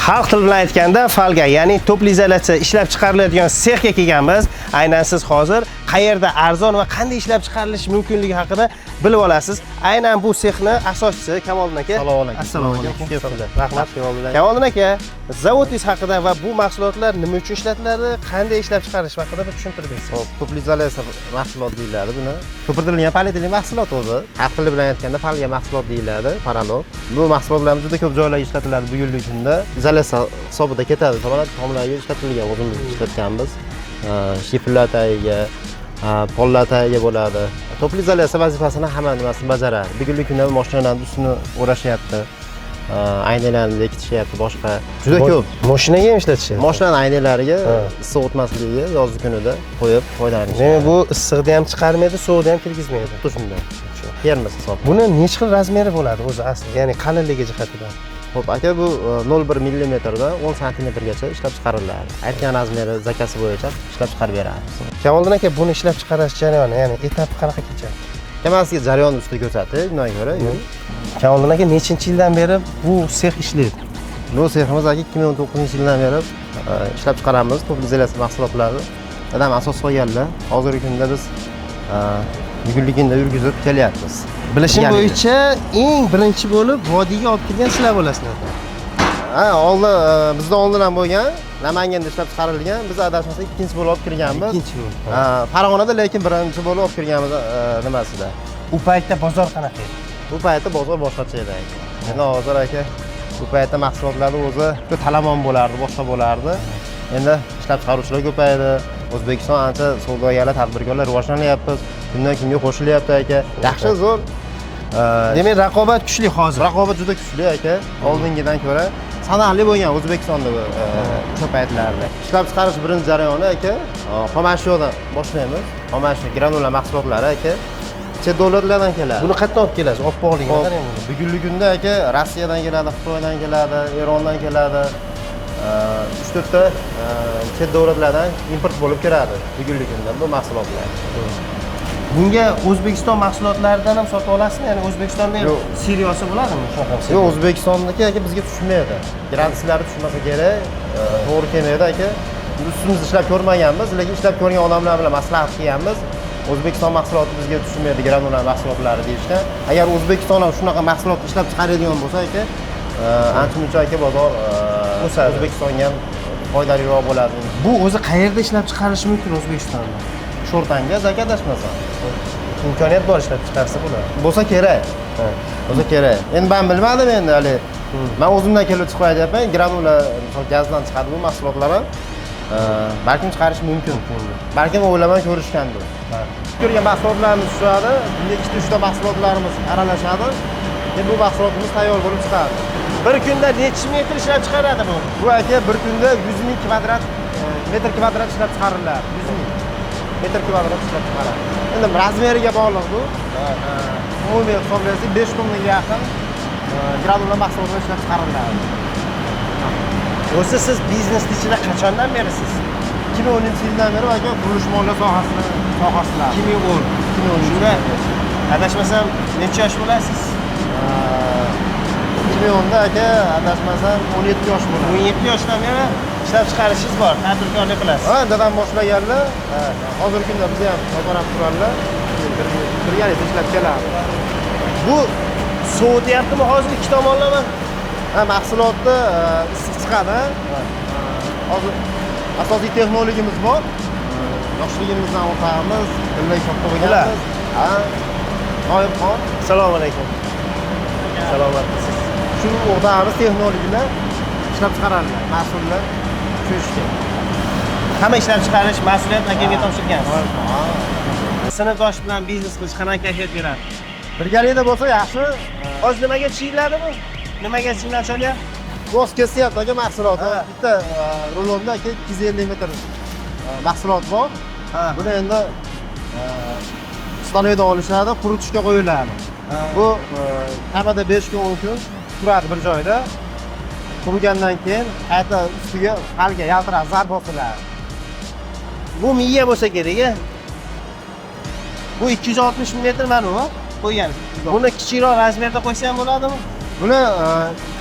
Xalq tili bilan aytganda falga, ya'ni to'pli izolyatsiya ishlab chiqariladigan sexga kelganmiz. Aynan siz hozir qayerda arzon va qanday ishlab chiqarilishi mumkinligi haqida bilib olasiz. Aynan bu sexni asoschisi Kamoliddin aka. Assalomu alaykum. Rahmat. Kamoliddin aka, zavodingiz haqida va bu mahsulotlar nima uchun ishlatiladi, qanday ishlab chiqarish haqida bir tushuntirib bersangiz. To'pli izolyatsiya mahsulot deyiladi buni. Ko'pirtirilgan polietilen mahsulot o'zi. Xalq tili bilan aytganda falga mahsulot deyiladi, paralog. Bu mahsulotlarimiz juda ko'p joylarga ishlatiladi bugungi kunda. Izolyatsiya hisobida ketadi. Tomlarga ishlatilgan o'zimiz ishlatganmiz. Shifrlar tagiga, pollar tagiga bo'ladi. To'pli izolyatsiya vazifasini hamma nimasini bajaradi. Bugungi kunda mashinalarning ustini o'rashyapti. Aynalarni bekitishyapti, boshqa. Juda ko'p. Mashinaga ham ishlatishyapti. Mashinaning aynalariga issiq o'tmasligiga yozgi kunida qo'yib foydalanishadi. Demak, bu issiqni ham chiqarmaydi, sovuqni ham kirgizmaydi. Xuddi shunday. Termos hisob. Buni necha xil razmeri bo'ladi o'zi asli, ya'ni qalinligi jihatidan? Xo'p, aka, bu 0,1 mm dan 10 cm-gacha ishlab chiqariladi. Aytgan razmeri zakasi bo'yicha ishlab chiqarib beramiz. Kamoliddin aka, buni ishlab chiqarish jarayoni, ya'ni etapi qanaqa kechadi? Kamasiga jarayon ustida ko'rsatib, undan ko'ra. Kamoliddin aka nechinchi yildan beri bu sex ishlaydi? Bu seximiz aka 2019-yildan beri ishlab chiqaramiz to'pli izolyatsiya mahsulotlarini. Dadam asos qo'yganlar. Hozirgi kunda biz bugungi kunda yurgizib kelyapmiz. Bilishim bo'yicha eng birinchi bo'lib vodiyga olib kelgan sizlar bo'lasizlar. Oldin bizdan oldin ham bo'lgan, Namanganda ishlab chiqarilgan. Biz adashmasak ikkinchi bo'lib olib kirganmiz. Ikkinchi bo'lib. Farg'onada lekin birinchi bo'lib olib kirganmiz nimasida. U paytda bozor qanaqa edi? Bu paytda bozor boshqacha edi aka. Endi hozir aka, bu paytda mahsulotlarni o'zi juda talamon bo'lardi, boshqa bo'lardi. Endi ishlab chiqaruvchilar ko'paydi. O'zbekiston ancha savdogarlar, tadbirkorlar rivojlanyapti. Kundan kunga qo'shilyapti aka. Yaxshi, zo'r. Demak, raqobat kuchli hozir. Raqobat juda kuchli aka. Oldingidan ko'ra sanoqli bo'lgan O'zbekistonda o'sha paytlarda. Ishlab chiqarish birinchi jarayoni aka, xomashyodan boshlaymiz. Xomashyo granula mahsulotlari aka chet davlatlardan keladi. Buni qayerdan olib kelasiz? Oppoqligidan qarang buni. Bugungi kunda aka Rossiyadan keladi, Xitoydan keladi, Erondan keladi. 3-4 ta chet davlatlardan import bo'lib kiradi bugungi kunda bu mahsulotlar. Bunga O'zbekiston mahsulotlaridan ham sotib olasizmi? Ya'ni O'zbekistonda seriyosi bo'ladimi? Yo'q, O'zbekistonniki aka bizga tushmaydi. Grantsilari tushmasa kerak, to'g'ri kelmaydi aka. Ustimiz ishlab ko'rmaganmiz, lekin ishlab ko'rgan odamlar bilan maslahat qilganmiz. O'zbekiston mahsuloti bizga tushmaydi, granula mahsulotlari deyishdi. Agar O'zbekiston ham shunaqa mahsulot ishlab chiqaradigan bo'lsa aka, ancha-muncha aka bozor O'zbekistonga ham foydaliroq bo'ladi. Bu o'zi qayerda ishlab chiqarish mumkin O'zbekistonda? Sho'rtanga zakadashmasan. Imkoniyat bor ishlab chiqarsa bo'ladi. Bo'lsa kerak. Bo'lsa kerak. Endi men bilmadim endi hali. Men o'zimdan kelib chiqib aytyapman, granula gazdan chiqadi bu mahsulotlar ham. Balkim chiqarish mumkin. Balkim o'ylamay ko'rishgandir. Ko'rgan mahsulotlarimiz tushadi, bunga 2-3 ta mahsulotlarimiz aralashadi. Endi bu mahsulotimiz tayyor bo'lib chiqadi. Bir kunda necha metr ishlab chiqaradi bu? Bu aka bir kunda 100 ming metr kvadrat ishlab chiqariladi. 100 ming metr kvadrat ishlab chiqaradi. Endi razmeriga bog'liq bu. Umumiy hisoblasak 5 tonnaga yaqin granula mahsulotlar ishlab chiqariladi. O'zi siz biznesni ichida qachondan berisiz? 2010-yildan beri aka qurilish moliya sohasida. 2010. Shunda adashmasam necha yosh bo'lasiz? 2010da aka adashmasam 17 yosh bo'ladi. 17 yoshdan beri ishlab chiqarishingiz bor, tadbirkorlik qilasiz. Dadam boshlaganlar. Hozirgi kunda biz ham qaytarib turganlar. Birgalikda ishlab kelamiz. Bu sovutyaptimi hozir ikki tomonlama? Mahsulotni issiq chiqadi. Hozir asosiy texnologiyamiz bor. Yoshligimizdan o'tamiz, bilmay katta bo'lganmiz. Noyibxon. Assalomu alaykum. Salomatlisiz. Shu o'rtamiz texnologiyalar ishlab chiqariladi. Mas'ullar shu ishga. Hamma ishlab chiqarish mas'uliyat akaga topshirgansiz. Sinfdosh bilan biznes qilish qanaqa kayfiyat beradi? Birgalikda bo'lsa yaxshi. Hozir nimaga tushiriladi bu? Nimaga sizlar so'rayapti? Voz kesyapti aka mahsuloti. Bitta rulonda aka 250 metr mahsulot bor. Buni endi stanoydan olishadi, quritishga qo'yiladi. Bu kamida 5 kun 10 kun turadi bir joyda. Qurigandan keyin qayta ustiga falga yaltiroq zarb bosiladi. Bu miya bo'lsa kerak-a? Bu 260 mm mana bu qo'ygan. Buni kichikroq razmerda qo'ysa ham bo'ladimi? Buni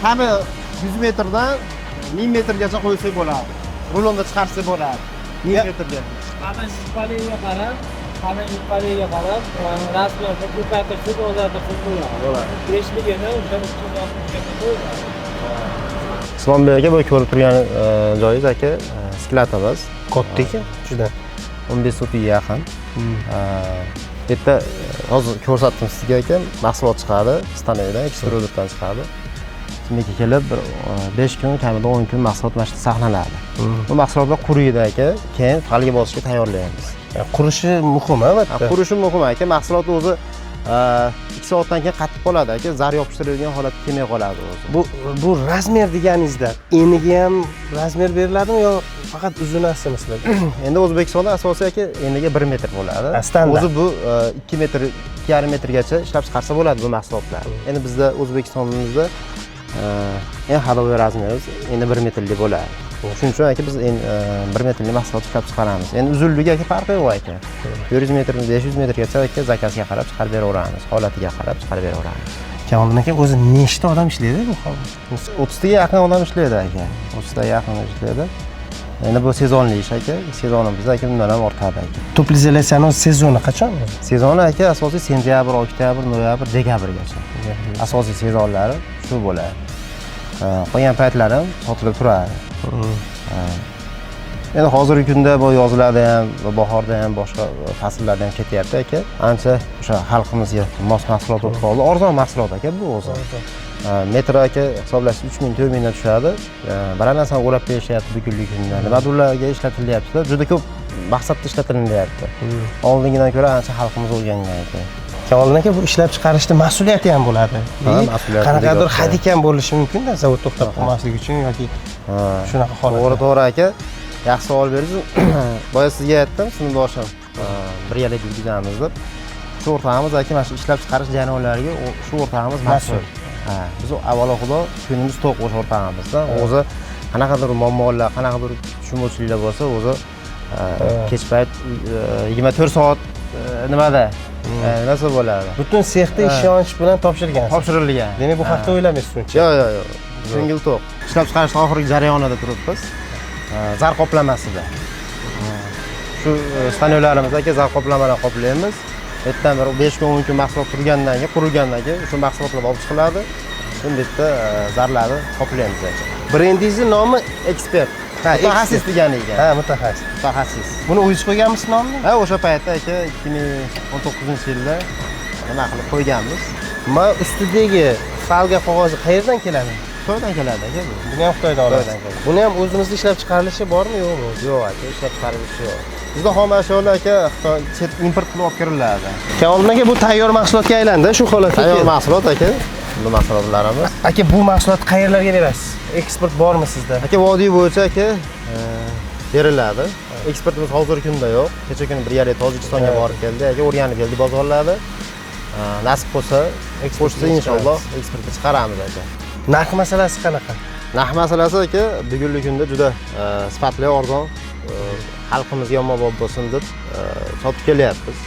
kami 100 metrdan 1000 metrgacha qo'ysa bo'ladi. Rulonda chiqarsa bo'ladi. 1000 metrga. Mana shipaliga qarab, mana shipaliga qarab, rasmlarni ko'paytirib o'zada bo'ladi. Beshligini o'sha 360 ga qo'yadi. Islombek aka, bu ko'rib turgan joyingiz aka, sklatimiz. Katta ekan, juda. 15 sotga yaqin. Bu yerda hozir ko'rsatdim sizga aka, mahsulot chiqadi, stanokdan, ekstruderdan chiqadi. Kimga kelib bir 5 kun, kamida 10 kun mahsulot mana shu saqlanadi. Bu mahsulotlar quriydi aka, keyin falga bosishga tayyorlaymiz. Qurishi muhim, albatta. Qurishi muhim aka, mahsulot o'zi 2 soatdan keyin qatib qoladi aka, zar yopishtirilgan holatda kelmay qoladi o'zi. Bu razmer deganingizda eniga ham razmer beriladimi yo faqat uzunasimi sizlarda? Endi O'zbekistonda asosiy aka eniga 1 metr bo'ladi. Standart. O'zi bu 2 metr, 2,5 metrgacha ishlab chiqarsa bo'ladi bu mahsulotlar. Endi bizda O'zbekistonimizda eng hadoviy razmerimiz endi 1 metrlik bo'ladi. Shuning uchun aka biz 1 metrlik mahsulot ishlab chiqaramiz. Endi uzunligi aka farqi yo'q aka. 400 metr, 500 metrgacha aka zakazga qarab chiqarib beraveramiz, holatiga qarab chiqarib beraveramiz. Kamoliddin aka, o'zi nechta odam ishlaydi bu holda? 30 taga yaqin odam ishlaydi aka. 30 taga yaqin ishlaydi. Endi bu sezonli ish aka. Sezonimiz aka bundan ham ortadi aka. To'plizatsiyaning sezoni qachon? Sezoni aka asosiy sentyabr, oktyabr, noyabr, dekabrgacha. Asosiy sezonlari shu bo'ladi. Qolgan paytlari ham sotilib turadi. Endi hozirgi kunda bu yozlarda ham va bahorda ham boshqa fasllarda ham ketyapti aka. Ancha o'sha xalqimizga mos mahsulot bo'lib qoldi. Arzon mahsulot aka bu o'zi. Metr aka hisoblash 3000, 4000 dan tushadi. Biror narsani o'rab berishyapti bugungi kunda. Nimalarga ishlatilyapti? Juda ko'p maqsadda ishlatilyapti. Oldingidan ko'ra ancha xalqimiz o'rgangan aka. Kamoliddin aka, bu ishlab chiqarishda mas'uliyati ham bo'ladi. Mas'uliyati Qanaqadir hadikam bo'lishi mumkin-da, zavod to'xtab qolmaslik uchun yoki shunaqa holat. To'g'ri aka. Yaxshi savol berdingiz. Boya sizga aytdim, sinfdoshim. Bir yillik yurgizamiz deb. Shu o'rtog'imiz aka mana shu ishlab chiqarish jarayonlariga shu o'rtog'imiz mas'ul. Biz avvalo xudo kunimiz to'q o'sha o'rtog'imizdan. O'zi qanaqadir muammolar, qanaqadir tushunmovchiliklar bo'lsa, o'zi kech payt 24 soat nimada nasıl bo'ladi? Butun sexda ishonch bilan topshirgansiz. Topshirilgan. Demak, bu haqda o'ylamaysiz uncha. Yo'q. Ko'ngil to'q. Ishlab chiqarish oxirgi jarayonida turibmiz. Zar qoplamasida. Shu stanoklarimiz aka zar qoplamadan qoplaymiz. Ertadan bir 5 kun, 10 kun mahsulot turgandan keyin, qurilgandan keyin o'sha mahsulotlar olib chiqiladi. Shunda yerda zarlarni qoplaymiz aka. Brendingizning nomi Ekspert. Mutaxassis degani ekan. Mutaxassis. Mutaxassis. Buni o'zingiz qo'yganmisiz nomni? O'sha paytda aka 2019-yilda nima qilib qo'yganmiz. Ma ustidagi falga qog'ozi qayerdan keladi? Xitoydan keladi aka bu. Buni ham Xitoydan olasiz. Buni ham o'zimizda ishlab chiqarilishi bormi, yo'qmi? Yo'q aka, ishlab chiqarilishi yo'q. Bizda xom ashyolar aka Xitoy chet import qilib olib kiriladi. Kamoliddin aka, bu tayyor mahsulotga aylandi, shu holatga. Tayyor mahsulot aka. Bu mahsulotlarimiz. Aka, bu mahsulotni qayerlarga berasiz? Eksport bormi sizda? Aka, vodiy bo'yicha aka beriladi. Eksportimiz hozirgi kunda yo'q. Kecha kuni bir yillik Tojikistonga borib keldi. Aka, o'rganib keldi bozorlarda. Nasib bo'lsa, eksportda inshaalloh eksportga chiqaramiz aka. Narx masalasi qanaqa? Narx masalasi aka bugungi kunda juda sifatli, arzon, xalqimizga ommabop bo'lsin deb sotib kelyapmiz.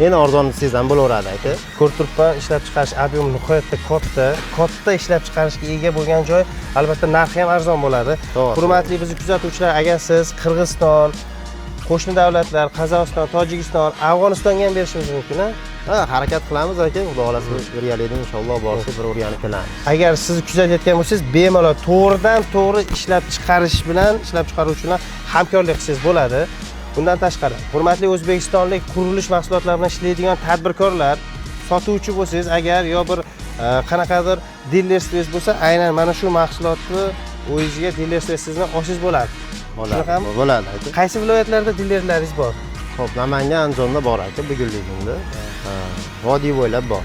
Yana arzon desangizam bo'laveradi aka. Ko'rib turibman, ishlab chiqarish ob'yemi nihoyatda katta ishlab chiqarishga ega bo'lgan joy, albatta narxi ham arzon bo'ladi. Hurmatli bizni kuzatuvchilar, agar siz Qirg'iziston, qo'shni davlatlar, Qozog'iston, Tojikiston, Afg'onistonga ham berishimiz mumkin, harakat qilamiz aka. Xudo xolasa bir yillikda inshaalloh borsa bir o'rganib kelamiz. Agar siz kuzatayotgan bo'lsangiz, bemalol to'g'ridan-to'g'ri ishlab chiqarish bilan, ishlab chiqaruvchi bilan hamkorlik qilsangiz bo'ladi. Bundan tashqari, hurmatli o'zbekistonlik qurilish mahsulotlari bilan ishlaydigan tadbirkorlar, sotuvchi bo'lsangiz, agar yo bir qanaqadir dilerstvingiz bo'lsa, aynan mana shu mahsulotni o'zingizga dilerstvingizni oshingiz bo'ladi. Bo'ladi aka. Qaysi viloyatlarda dilerlaringiz bor? Xo'p, Namangan, Andijonda bor aka bugungi kunda. Vodiy bo'ylab bor.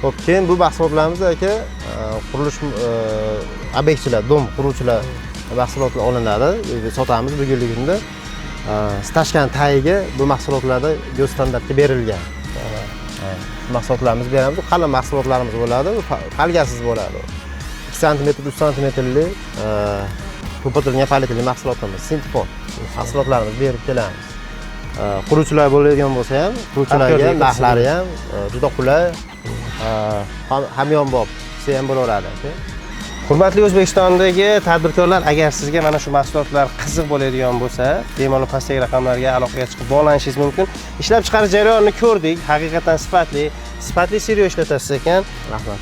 Xo'p, keyin bu mahsulotlarimiz aka qurilish obyektchilar, dom quruvchilar mahsulotlar olinadi, sotamiz bugungi kunda. Stashkan tagiga bu mahsulotlarda go'z standartga berilgan. Mahsulotlarimiz beramiz. Qalin mahsulotlarimiz bo'ladi, falgasiz bo'ladi. 2 sm, 3 sm ko'pirtirilgan palitli mahsulotlarimiz, sintefor mahsulotlarimiz berib kelamiz. Quruvchilar bo'ladigan bo'lsa ham, quruvchilarga narxlari ham juda qulay, hamyonbop ham bo'laveradi aka. Hurmatli O'zbekistondagi tadbirkorlar, agar sizga mana shu mahsulotlar qiziq bo'ladigan bo'lsa, bemalol pastdagi raqamlarga aloqaga chiqib bog'lanishingiz mumkin. Ishlab chiqarish jarayonini ko'rdik, haqiqatan sifatli seriyo ishlatasiz ekan. Rahmat.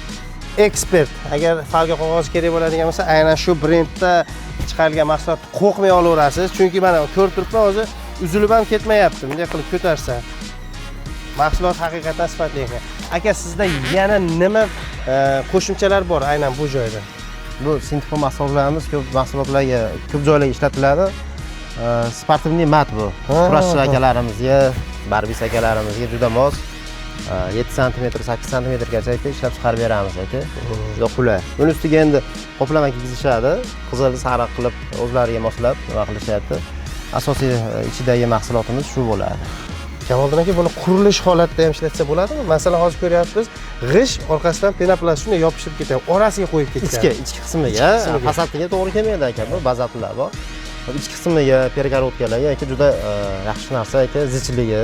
Ekspert. Agar falga qog'oz kerak bo'ladigan bo'lsa, aynan shu brendda chiqarilgan mahsulotni qo'rqmay olaverasiz, chunki mana ko'rib turibman, o'zi uzilib ham ketmayapti. Bunday qilib ko'tarsa. Mahsulot haqiqatan sifatli ekan. Aka, sizda yana nima qo'shimchalar bor aynan bu joyda? Bu sintetik mahsulotlarimiz ko'p mahsulotlarga, ko'p joylarga ishlatiladi. Sportivniy mat bu. Kurashchi akalarimizga, barbis akalarimizga juda mos. 7 sm, 8 sm-gacha ishlab chiqarib beramiz aka. Juda qulay. Buni ustiga endi qoplama kiygizishadi. Qizil, sariq qilib o'zlariga moslab nima qilishyapti. Asosiy ichidagi mahsulotimiz shu bo'ladi. Kamoliddin aka, buni qurilish holatida ham ishlatsa bo'ladimi? Masalan, hozir ko'ryapmiz, g'ish orqasidan penoplast shunday yopishib ketadi, orasiga qo'yib ketgan. Ichki qismiga, fasadiga to'g'ri kelmaydi aka, bu bazatlar bor. Ichki qismiga, pergorodkalarga aka juda yaxshi narsa aka, zichligi,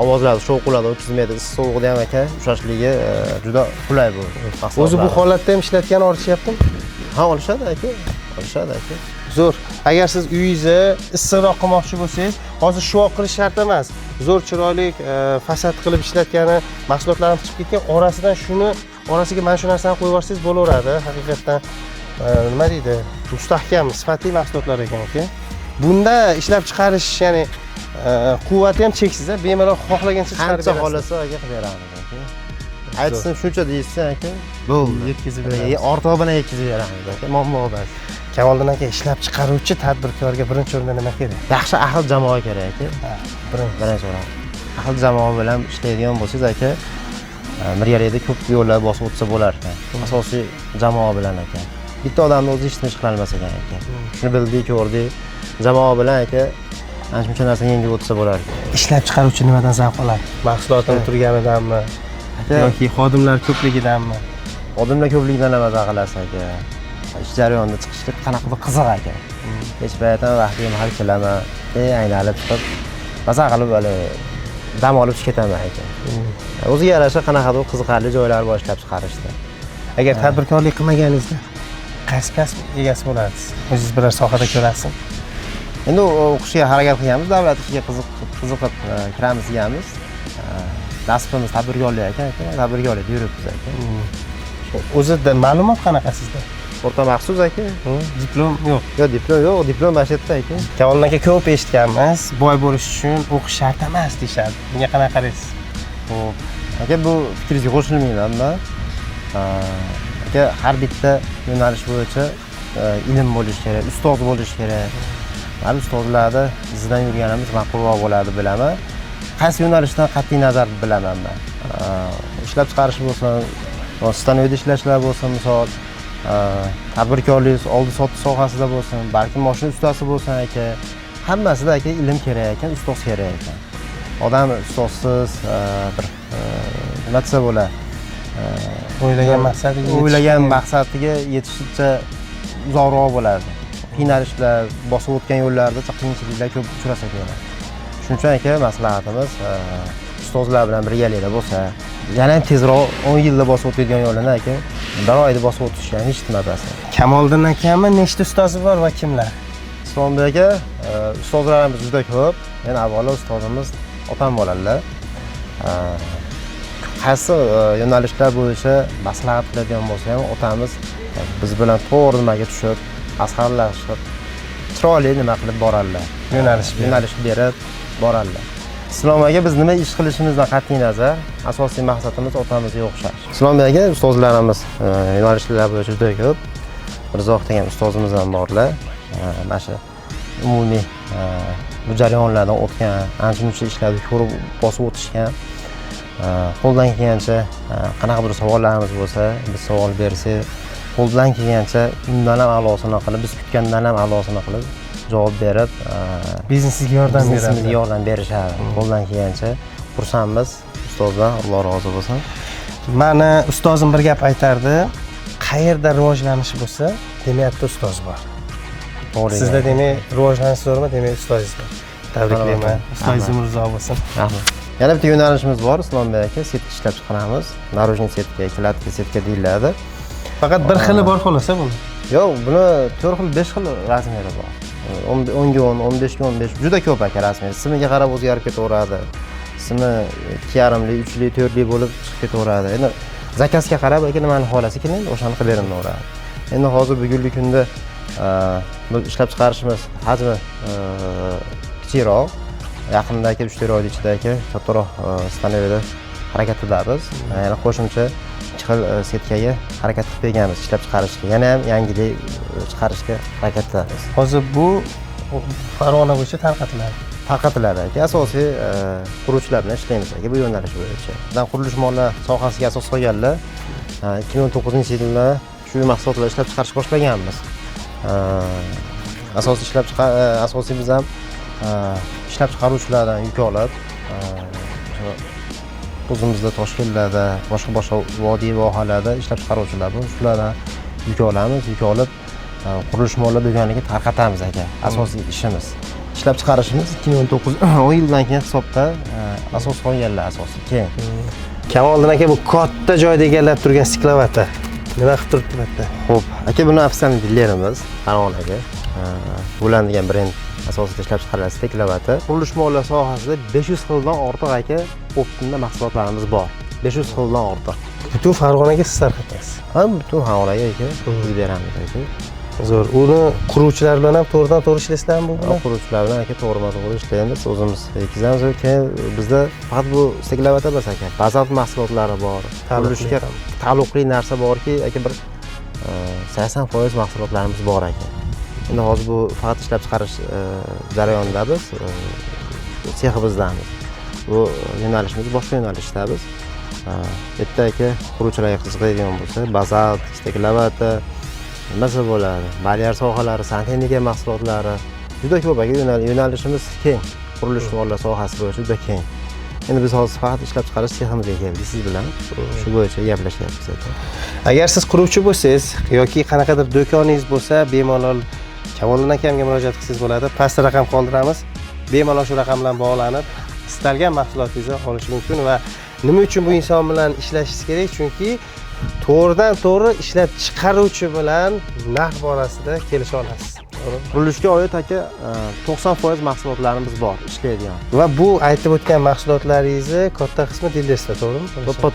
ovozlari shovquladi, o'tkazmaydi, issiq sovuqda ham aka ushlashligi juda qulay bu. O'zi bu holatda ham ishlatgan olishyaptimi? Ha, olishadi aka. Olishadi aka. Zo'r. Agar siz uyingizni issiqroq qilmoqchi bo'lsangiz, hozir shu qilish shart emas. Zo'r chiroyli fasad qilib ishlatgani mahsulotlarimiz chiqib ketgan, orasiga mana shu narsani qo'yib yuborsangiz bo'laveradi. Haqiqatdan nima deydi? Mustahkam, sifatli mahsulotlar ekan aka. Bunda ishlab chiqarish, ya'ni quvvati ham cheksiz, bemalol xohlagancha chiqarib berasiz. Qancha xohlasa aka qilib beramiz aka. Aytsin shuncha deysiz aka. Bo'ldi. Yetkazib beramiz. Ortig'i bilan yetkazib beramiz aka. Muammo emas. Kamoliddin aka, ishlab chiqaruvchi tadbirkorga birinchi o'rinda nima kerak? Yaxshi ahil jamoa kerak aka. Birinchi o'rin. Ahil jamoa bilan ishlaydigan bo'lsangiz aka, Miryalikda ko'p yo'llar bosib o'tsa bo'lar ekan. Asosiy jamoa bilan aka. Bitta odamni o'zi hech nima ish qila olmas ekan aka. Shuni bildik, ko'rdik. Jamoa bilan aka ancha narsani yengib o'tsa bo'lar ekan. Ishlab chiqaruvchi nimadan zavq oladi? Mahsulotning turganidanmi yoki xodimlar ko'pligidanmi? Xodimlar ko'pligidan ham maza qilasiz aka. Ish jarayonida chiqishlik qanaqadir qiziq aka. Hech paytdan vaqtim hal qilaman. Aynalib chiqib, maza qilib hali dam olib ketaman aka. O'ziga yarasha qanaqadir qiziqarli joylar bor ishlab chiqarishda. Agar tadbirkorlik qilmaganingizda qaysi kasb egasi bo'lasiz? O'zingiz biror sohada ko'rasiz. Endi o'qishga harakat qilganmiz, davlat ishiga qiziqib kiramiz deganmiz. Nasibimiz tadbirkorlik ekan aka, tadbirkorlikda yuribmiz aka. O'zida ma'lumot qanaqa sizda? O'rta maxsus aka. Diplom yo'q. Yo'q, diplom yo'q, diplom mashatda aka. Kamoliddin aka, ko'p eshitganmiz, boy bo'lish uchun o'qish shart emas deyshadi. Bunga qanaqa qaraysiz? Xo'p. Aka, bu fikringizga qo'shilmayman men. Aka, har bitta yo'nalish bo'yicha ilm bo'lish kerak, ustoz bo'lish kerak. Mana ustozlarni izidan yurganimiz ma'qulroq bo'ladi bilaman. Qaysi yo'nalishdan qat'iy nazar bilaman men. Ishlab chiqarish bo'lsin, stanoyda ishlashlar bo'lsin, misol tadbirkorlik, oldi sotish sohasida bo'lsin, balki mashina ustasi bo'lsin aka, hammasida aka ilm kerak ekan, ustoz kerak ekan. Odam ustozsiz bir nima desa bo'lar, o'ylagan maqsadiga yetishguncha uzoqroq bo'ladi. Qiynalishlar, bosib o'tgan yo'llarda qiyinchiliklar ko'p uchrasa kerak. Shuning uchun aka maslahatimiz ustozlar bilan birgalikda bo'lsa, yana ham tezroq 10 yilda bosib o'tadigan yo'lini aka, bir oyda bosib o'tishni ham hech nima emas. Kamoliddin akami nechta ustozi bor va kimlar? Islomda aka, ustozlarimiz juda ko'p. Men avvalo ustozimiz otam bo'ladilar. Qaysi yo'nalishlar bo'yicha maslahat qiladigan bo'lsa ham otamiz biz bilan to'g'ri nimaga tushib, maslahatlashib, chiroyli nima qilib boradilar. Yo'nalish berib boradilar. Islom aka, biz nima ish qilishimizdan qat'iy nazar, asosiy maqsadimiz otamizga o'xshash. Islom aka, ustozlarimiz yo'nalishlar bo'yicha juda ko'p. Mirzoq degan ustozimiz ham borlar. Mana shu umumiy bu jarayonlardan o'tgan, ancha-muncha ishlarni ko'rib bosib o'tishgan. Qo'ldan kelgancha qanaqa bir savollarimiz bo'lsa, biz savol bersak, qo'ldan kelgancha undan ham a'losini qilib, biz kutgandan ham a'losini qilib javob berib, biznesimizga yordam berishadi. Qo'ldan kelgancha xursandmiz ustozdan, Alloh rozi bo'lsin. Mani ustozim bir gap aytardi, qayerda rivojlanish bo'lsa, demakda ustoz bor. To'g'ri. Sizda demak rivojlanish zo'rmi, demak ustozingiz bor. Tabriklayman. Ustozingiz umrzoq bo'lsin. Rahmat. Yana bitta yo'nalishimiz bor, Islombek aka, setka ishlab chiqaramiz. Narojniy setka, kladka setka deyiladi. Faqat bir xili bor xolasa buni. Yo'q, buni 4 xil, 5 xil razmeri bor. 10 ga 10, 15 ga 15 juda ko'p aka razmeri. Simiga qarab o'zgarib ketaveradi. Simi 2,5lik, 3lik, 4lik bo'lib chiqib ketaveradi. Endi zakazga qarab aka nimani xohlasa keling, o'shani qilib beraveradi. Endi hozir bugungi kunda biz ishlab chiqarishimiz hajmi kichikroq. Yaqindagi 3-4 oy ichidagi kattaroq stanovda harakatdamiz. Ya'ni qo'shimcha 2 xil setkaga harakat qilib berganmiz ishlab chiqarishga. Yana ham yangilik chiqarishga harakatdamiz. Hozir bu Farg'ona bo'yicha tarqatiladi. Tarqatiladi. Asosiy quruvchilar bilan ishlaymiz aka bu yo'nalish bo'yicha. Bundan qurilish mollar sohasiga asos qo'yganlar 2019-yilda shu mahsulotlar ishlab chiqarish boshlaganmiz. Asosiy biz ham ishlab chiqaruvchilardan yuk olib, o'zimizda Toshkentlarda, boshqa vodiy vohalarda ishlab chiqaruvchilar bor. Shulardan yuk olamiz, yuk olib qurilish mollar do'koniga tarqatamiz aka. Asosiy ishimiz. Ishlab chiqarishimiz 2019-yildan keyin hisobda asos qo'yganlar asosiy. Keyin Kamoliddin aka bu katta joyda egallab turgan stiklovator. Nima qilib turibdi bu yerda? Xo'p, aka buni afsal dillerimiz Farg'onaga Bulan degan brend asosida ishlab chiqariladi stiklovator. Qurilish mollar sohasida 500 xildan ortiq aka optimda mahsulotlarimiz bor. 500 xildan ortiq. Butun Farg'onaga siz tarqatasiz. Ha, butun Farg'onaga aka biz beramiz aka. Zo'r. Uni quruvchilar bilan ham to'g'ridan-to'g'ri ishlaysizlarmi bu bilan? Quruvchilar bilan aka to'g'ri ishlaymiz. O'zimiz yetkazamiz. Keyin bizda faqat bu stiklovator emas aka. Bazalt mahsulotlari bor. Qurilishga taalluqli narsa borki, aka bir 80% mahsulotlarimiz bor aka. Endi hozir bu faqat ishlab chiqarish jarayonida biz seximizdamiz. Bu yo'nalishimiz boshqa yo'nalishdamiz. Bitta aka quruvchilarga qiziqadigan bo'lsa, bazalt, stiklovator nimasi bo'ladi? Balyar sohalari, santexnika mahsulotlari juda ko'p aka yo'nalishimiz keng. Qurilish mollar sohasi bo'yicha juda keng. Endi biz hozir faqat ishlab chiqarish seximizga keldik siz bilan. Shu bo'yicha gaplashyapmiz aka. Agar siz quruvchi bo'lsangiz yoki qanaqadir do'koningiz bo'lsa, bemalol Kamoliddin akamga murojaat qilsangiz bo'ladi. Pastda raqam qoldiramiz. Bemalol shu raqam bilan bog'lanib, istalgan mahsulotingizni olish mumkin va nima uchun bu inson bilan ishlashingiz kerak? Chunki to'g'ridan-to'g'ri ishlab chiqaruvchi bilan narx borasida kelisha olasiz. Qurilishga oid aka 90% mahsulotlarimiz bor ishlaydigan. Va bu aytib o'tgan mahsulotlaringizni katta qismi dilersda, to'g'rimi?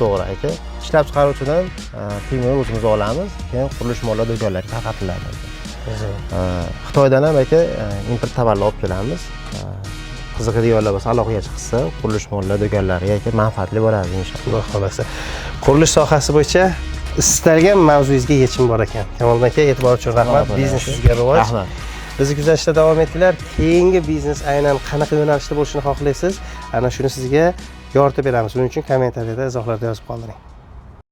To'g'ri aka. Ishlab chiqaruvchidan pulni o'zimiz olamiz, keyin qurilish mollar do'konlariga tarqatiladi. Xitoydan ham aka import tovarlar olib kelamiz. Qiziqadiganlar bo'lsa, aloqaga chiqsa, qurilish mollar do'konlariga aka manfaatli bo'ladi inshaalloh. Xolasa. Qurilish sohasi bo'yicha istalgan mavzuyingizga yechim bor ekan. Kamoliddin aka, e'tibor uchun rahmat. Biznesingizga rivoj. Rahmat. Bizni kuzatishda davom etinglar. Keyingi biznes aynan qanaqa yo'nalishda bo'lishini xohlaysiz? Ana shuni sizga yoritib beramiz. Buning uchun kommentariyada izohlarda yozib qoldiring.